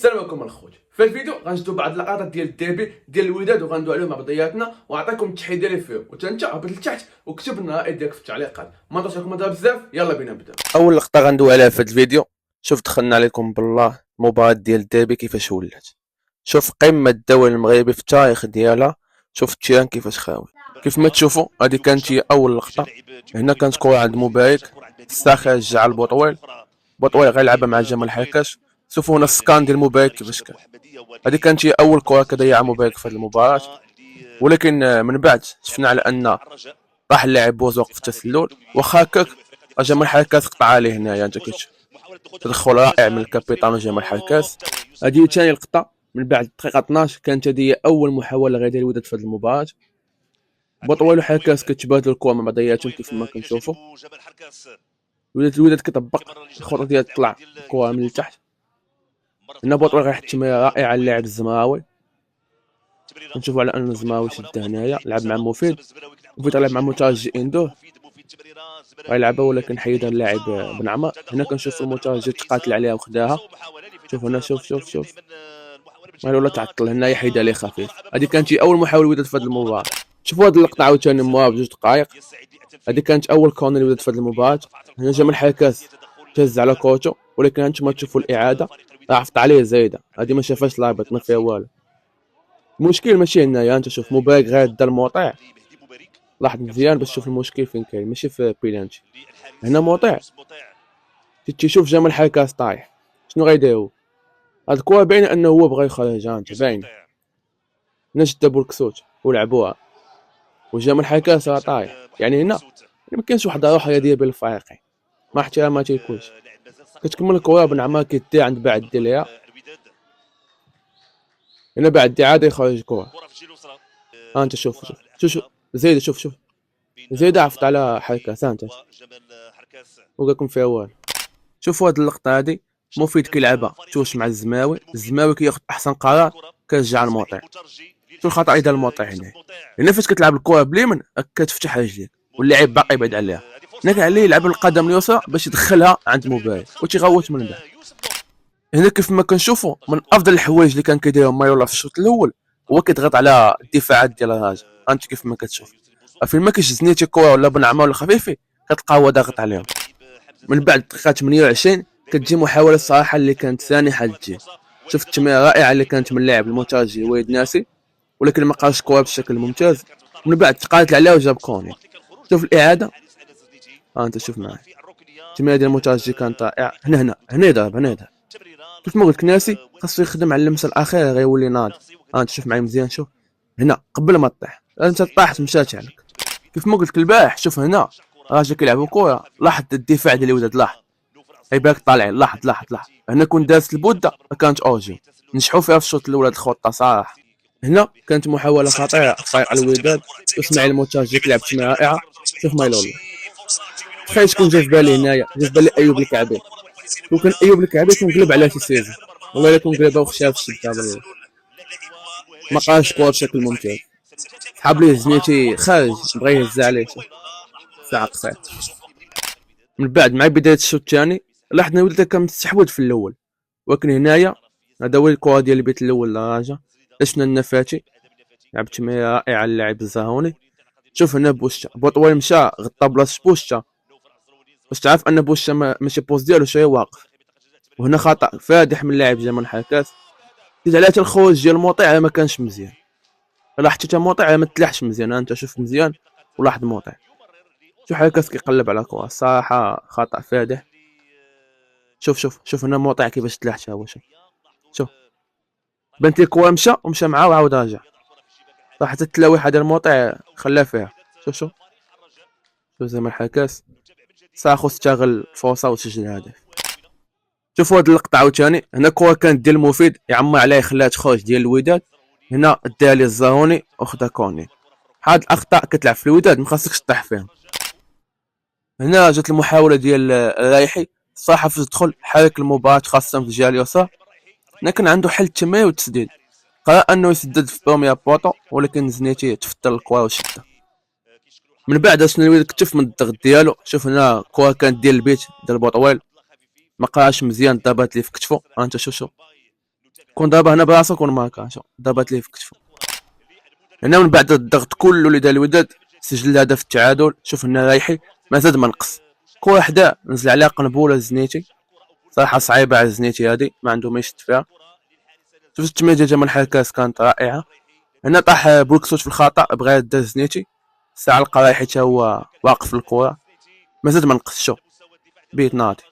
السلام عليكم الخوت. في الفيديو غنشدو بعض اللقطات ديال الديربي ديال الوداد وغندوي عليهم مع بعضياتنا ونعطيكم التحيه ديالي فيهم، وتا انت هبط لتحت وكتب لنا الراي ديالك في التعليقات. ما نطولش عليكم هذا بزاف، يلا بينا نبدا. اول لقطه غندوي عليها في هذا الفيديو. شوف دخلنا عليكم بالله المباراه ديال الديربي كيفاش ولات. شوف قمه الدوري المغربي في التاريخ ديالها. شوف التيران كيفاش خاوي. كيف ما تشوفوا هذه كانت هي اول لقطه. هنا كانت كره عند مبارك الساخر رجع البوطويل. بوطويل غيلعبها مع جمال حركاش. شوفوا هنا السكان ديال مبارك كيفاش كان. هذه كانت هي اول كره كضيعها مبارك في هذه المباراه، ولكن من بعد شفنا على ان راح اللاعب بوزوق في التسلل واخا هكاك جمال حركاس قطع عليه هنايا. انت كتشوف تدخل رائع من الكابيتان جمال حركاس. هذه ثاني لقطه من بعد دقيقه 12. كانت هذه اول محاوله غير ديال الوداد في هذه المباراه. بوطويل وحركاس كتبادلوا الكره مع بعضياتهم كيف ما كنشوفوا. الوداد كيطبق الخطه ديال طلع الكره من التحت. هنا بوطويل غيحط تمريره رائعه على اللاعب الزمراوي. كنشوفوا على ان الزمراوي شد هنايا لعب مع مفيد لعب مع مترجي اندوه غيلعبها، ولكن حيدها اللاعب بن عمر. هنا كنشوف المترجي تقاتل عليها وخداها. شوف هنا شوف ولا تعطل هنايا حيدها ليه خفيف. هذه كانت اول محاوله وداد في هذه المباراه. شوفوا هذه اللقطه عاوتاني موها بجوج دقائق. هذه كانت اول كورنر وداد في هذه المباراه. هنا جمال حركاس تهز على كوتو، ولكن انتم تشوفوا الاعاده عرفت عليه زايده. هذه ما شافهاش لابط ما فيها والو. المشكل ماشي هنايا، انت شوف مبارك غير دا الموطيع. لاحظ مزيان باش تشوف المشكل فين كاين، ماشي في بيلانتي. هنا موطيع تيشوف جمال حركاس طايح، شنو غيديروا؟ هاد الكره باينه انه هو بغى يخرجها، انت باين نجد بولكسوت ولعبوها وجمال حركاس راه طايح. يعني هنا ما كاينش واحد الروح رياضيه بين الفريقين، ما احترامات يكونش. كتكمل الكره بن عمار كيدي عند بعد ديالها. هنا بعد دي عاد يخرج الكره. انت شوف زيد شوف زيد عفت على حركاس. انت وقاكم فيها والو. شوفوا هاد اللقطه هادي مفيد كيلعبها توش مع الزماوي كياخذ احسن قرار كيرجع الموطيع. شو الخطا ديال الموطيع هنا فاش كتلعب الكره بليمن كتفتح رجليك واللاعب باقي بعيد عليها. هنا كان عليه يلعب القدم اليسرى باش يدخلها عند مبارك وتيغوت من بعد. هنا كيف ما كنشوفوا من افضل الحوايج اللي كان كيديرهم مايولا في الشوط الاول هو كيضغط على الدفاعات ديال الراجل. انت كيف ما كتشوف فين ما كاينش زنيتي كره ولا بن عمار ولا خفيفي كتلقى هو ضاغط عليهم. من بعد دقيقه 28 كتجي محاوله الصراحه اللي كانت سانحه للجيل. شفت التمريره رائعه اللي كانت من اللاعب المترجي وليد ناسي، ولكن ما قاش الكره بشكل ممتاز. من بعد تقاتل عليها وجاب كوني. شوف الاعاده انت شوف معايا التمريره ديال المترجي كانت رائعه. هنا يضرب كيف ما قلت ناسي خاصو يخدم على اللمسه الاخيره غيولي ناضي. انت شوف معايا مزيان. شوف هنا قبل ما تطيح انت طاحت مشات عليك كيف ما قلت البارح. شوف هنا راجل كيلعبوا كره، لاحظ الدفاع ديال الوداد، لاحظ عيباك طالعين. لاحظ هنا كون دازت البوده كانت اورجي نجحوا فيها في الشوط الاول. الخطه صراحه هنا كانت محاوله خطيره فريق الوداد. اسماعيل المترجي كيلعب تمريره رائعه. شوف مايلولي تخيل شكون جا في بالي هنايا. جا في بالي ايوب الكعبي. لو كان ايوب الكعبي كنقلب على شي سيزون والله الا كنقلبها وخشاها في الشبكه بالله. ما قاش كره بشكل ممتاز. حاب ليه زنيتي خارج بغى يهز عليه ساعه قصير. من بعد مع بدايه الشوط الثاني لاحظنا الوداد كان مستحوذ في الاول، ولكن هنايا هذا هو الكره ديال البيت الاول لراجا. شفنا النفاتي لعب تمريره رائعه على اللاعب الزهوني. شوف هنا بوشتا بوطويل مشى غطى بلاصه بوشتا باش تعرف ان بوشتا ماشي بوست ديالو شي واقف. وهنا خطا فادح من اللاعب جمال حركاس. زيد على الخروج ديال موطيع ما كانش مزيان. لاحظت حتى موطيع ما تلاحش مزيان. انت شوف مزيان ولاحظ موطيع شوف حركاس كيقلب على الكره. الصراحه خطا فادح. شوف هنا موطيع كيفاش تلاحت هو. شوف بنت لي الكره مشى معاه وعاود رجع. صح حتى التلاويحه ديال موطيع خلاه فيها. شوف زعما الحركاس ساخو استغل الفرصه وسجل الهدف. شوفوا هاد اللقطه عاوتاني. هنا كره كانت ديال مفيد يعمر عليه خلاها تخرج ديال الوداد. هنا داها لي الزهوني وخدا كوني. هاد الاخطاء كتلعب في الوداد ما خاصكش تطيح فيهم. هنا جات المحاوله ديال الرايحي صراحه فاش دخل حرك المباراه خاصه في الجهه اليسار. كان عنده حل التمرير والتسديد، قرر انه يسدد في بروميير بوطو ولكن زنيتي تفتل الكره وشدها. من بعد شنو الوداد كتف من الضغط ديالو. شوف هنا كره كانت ديال البيت ديال بوطويل ما قراش مزيان ضربات لي في كتفو. انت شوف كون دابا هنا براسو كون ماركا. شوف ضربات ليه في كتفو هنا من بعد الضغط كله اللي دار الوداد سجل هدف التعادل. شوف هنا رايحي ما زاد ما نقص، كره وحده نزل عليها قنبوله الزنيتي، صراحه صعيبه على الزنيتي هذه ما عنده ما يشد فيها. شوف التمريره ديال جمال حركاس كانت رائعه. هنا طاح بوكسوت في الخطا بغى يدار زنيتي، الساعه لقى رايحي حتى هو واقف في الكره ما زاد ما نقص. شوف بيت ناضي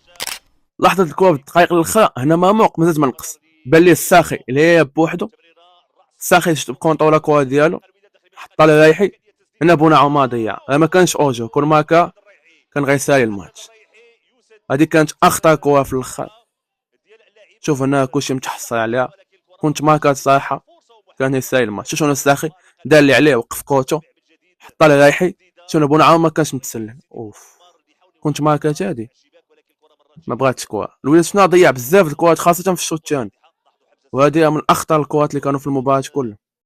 لحظه الكره بالدقائق الاخرى هنا ماموق ما زاد ما نقص، بان ليه الساخي اللي هي بوحدو، الساخي شفت بكونطولا الكره ديالو حطها لرايحي. هنا بونا عمر ضيع، ما كانش اوجو كل ماركا كان غيسالي الماتش. هذه كانت اخطر كره في الاخر. شوف هنا كلشي متحصل عليها، كنت ماركا صراحه كان يسالي الماتش. شوف هنا الساخي دار اللي عليه وقف كوتو حطها لرايحي. شوف بونا عمر ما كانش متسلل. اوف كنت ماركا هادي ما بغاتش كره. الوليد شفنا ضيع بزاف الكرات خاصه في الشوط الثاني، وهذه من اخطر الكرات اللي كانوا في المباراه كلها.